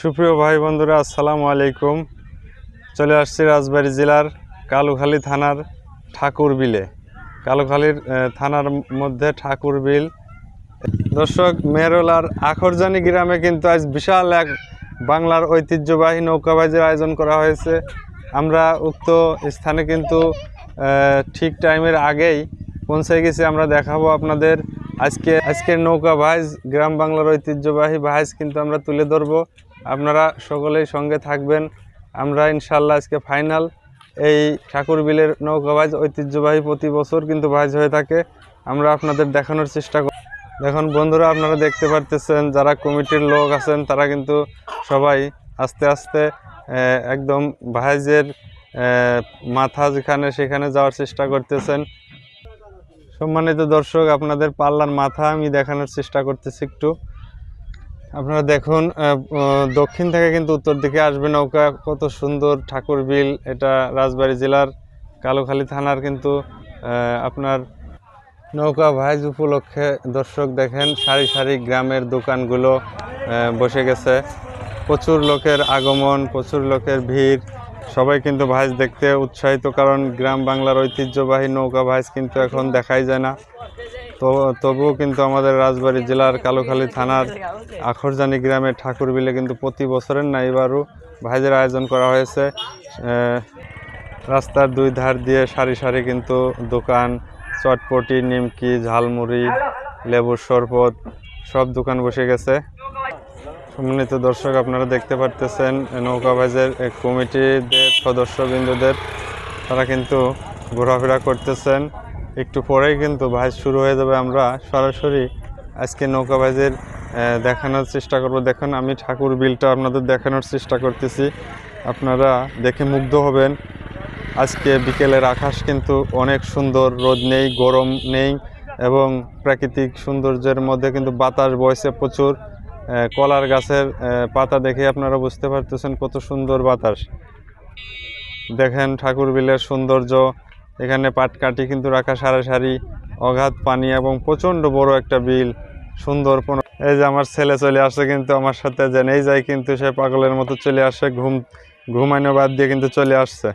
সুপ্রিয় ভাই বন্ধুরা, আসসালামু আলাইকুম। চলে আসছি রাজবাড়ী জেলার কালুখালী থানার ঠাকুর বিলে। কালুখালীর থানার মধ্যে ঠাকুর বিল। দর্শক, মেরলার আখরজানি গ্রামে কিন্তু আজ বিশাল এক বাংলার ঐতিহ্যবাহী নৌকাবাজির আয়োজন করা হয়েছে। আমরা উক্ত স্থানে কিন্তু ঠিক টাইমের আগেই পৌঁছে গেছি। আমরা দেখাবো আপনাদের আজকের নৌকা ভাইজ, গ্রাম বাংলার ঐতিহ্যবাহী ভাইজ কিন্তু আমরা তুলে ধরবো। আপনারা সকলেই সঙ্গে থাকবেন। আমরা ইনশাল্লাহ আজকে ফাইনাল এই ঠাকুর বিলের নৌকা ভাইজ ঐতিহ্যবাহী প্রতি বছর কিন্তু ভাইজ হয়ে থাকে। আমরা আপনাদের দেখানোর চেষ্টা করি। দেখুন বন্ধুরা, আপনারা দেখতে পারতেছেন যারা কমিটির লোক আছেন তারা কিন্তু সবাই আস্তে আস্তে একদম ভাইজের মাথা যেখানে সেখানে যাওয়ার চেষ্টা করতেছেন। সম্মানিত দর্শক, আপনাদের পাল্লার মাথা আমি দেখানোর চেষ্টা করতেছি একটু। আপনারা দেখুন, দক্ষিণ থেকে কিন্তু উত্তর দিকে আসবে নৌকা। কত সুন্দর ঠাকুর বিল। এটা রাজবাড়ী জেলার কালুখালী থানার কিন্তু আপনার নৌকা ভাইজ উপলক্ষে দর্শক দেখেন সারি সারি গ্রামের দোকানগুলো বসে গেছে। প্রচুর লোকের আগমন, প্রচুর লোকের ভিড়। সবাই কিন্তু ভাইজ দেখতে উৎসাহিত, কারণ গ্রাম বাংলার ঐতিহ্যবাহী নৌকা ভাইজ কিন্তু এখন দেখাই যায় না। তবুও কিন্তু আমাদের রাজবাড়ী জেলার কালুখালী থানার আখরজানি গ্রামের ঠাকুর বিলে কিন্তু প্রতি বছরের না এবারও ভাইজের আয়োজন করা হয়েছে। রাস্তার দুই ধার দিয়ে সারি সারি কিন্তু দোকান, চটপটি, নিমকি, ঝালমুড়ি, লেবুর শরবত সব দোকান বসে গেছে। সম্মানিত দর্শক, আপনারা দেখতে পারতেছেন নৌকা ভাইজের কমিটিদের সদস্যবৃন্দদের, তারা কিন্তু ঘোরাফেরা করতেছেন। একটু পরেই কিন্তু ভাইজ শুরু হয়ে যাবে। আমরা সরাসরি আজকে নৌকা ভাইজের দেখানোর চেষ্টা করব। দেখুন, আমি ঠাকুর বিলটা আপনাদের দেখানোর চেষ্টা করতেছি, আপনারা দেখে মুগ্ধ হবেন। আজকে বিকেলের আকাশ কিন্তু অনেক সুন্দর, রোদ নেই, গরম নেই, এবং প্রাকৃতিক সৌন্দর্যের মধ্যে কিন্তু বাতাস বইছে প্রচুর। কলার গাছের পাতা দেখে আপনারা বুঝতে পারতেছেন কত সুন্দর বাতাস। দেখেন ঠাকুর বিলের সৌন্দর্য। এখানে পাটকাঠি কিন্তু রাখা সারি সারি, অগাধ পানি এবং প্রচণ্ড বড় একটা বিল, সুন্দর। এই যে আমার ছেলে চলে আসছে কিন্তু আমার সাথে, যে নেই যায় কিন্তু সে পাগলের মতো চলে আসছে, ঘুমানো বাদ দিয়ে কিন্তু চলে আসছে।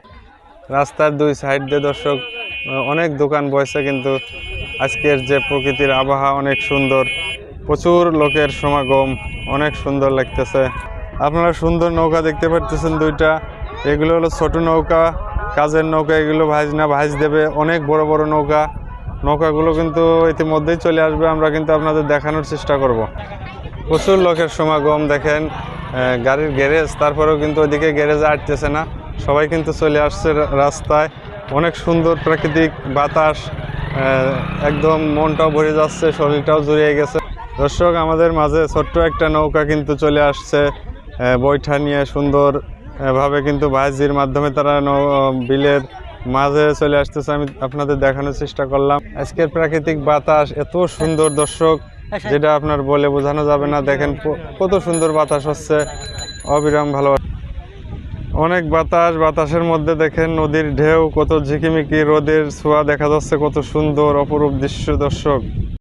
রাস্তার দুই সাইড দিয়ে দর্শক অনেক দোকান বসে, কিন্তু আজকের যে প্রকৃতির আবহাওয়া অনেক সুন্দর, প্রচুর লোকের সমাগম, অনেক সুন্দর লাগতেছে। আপনারা সুন্দর নৌকা দেখতে পারতেছেন দুইটা। এগুলো হলো ছোট নৌকা, কাজের নৌকা। এগুলো ভাইজ না, ভাইজ দেবে অনেক বড় বড় নৌকা। নৌকাগুলো কিন্তু ইতিমধ্যেই চলে আসবে, আমরা কিন্তু আপনাদের দেখানোর চেষ্টা করব। প্রচুর লোকের সমাগম। দেখেন গাড়ির গ্যারেজ, তারপরেও কিন্তু ওইদিকে গ্যারেজে আটতেছে না, সবাই কিন্তু চলে আসছে রাস্তায়। অনেক সুন্দর প্রাকৃতিক বাতাস, একদম মনটাও ভরে যাচ্ছে, শরীরটাও জুড়িয়ে গেছে। দর্শক, আমাদের মাঝে ছোট্ট একটা নৌকা কিন্তু চলে আসছে বৈঠা নিয়ে। সুন্দরভাবে কিন্তু ভাইজির মাধ্যমে তারা বিলের মাঝে চলে আসতেছে। আমি আপনাদের দেখানোর চেষ্টা করলাম। আজকের প্রাকৃতিক বাতাস এত সুন্দর দর্শক, যেটা আপনার বলে বোঝানো যাবে না। দেখেন কত সুন্দর বাতাস হচ্ছে, অবিরাম ভালো অনেক বাতাস। বাতাসের মধ্যে দেখেন নদীর ঢেউ, কত ঝিকিমিকি রোদের ছোঁয়া দেখা যাচ্ছে, কত সুন্দর অপরূপ দৃশ্য দর্শক।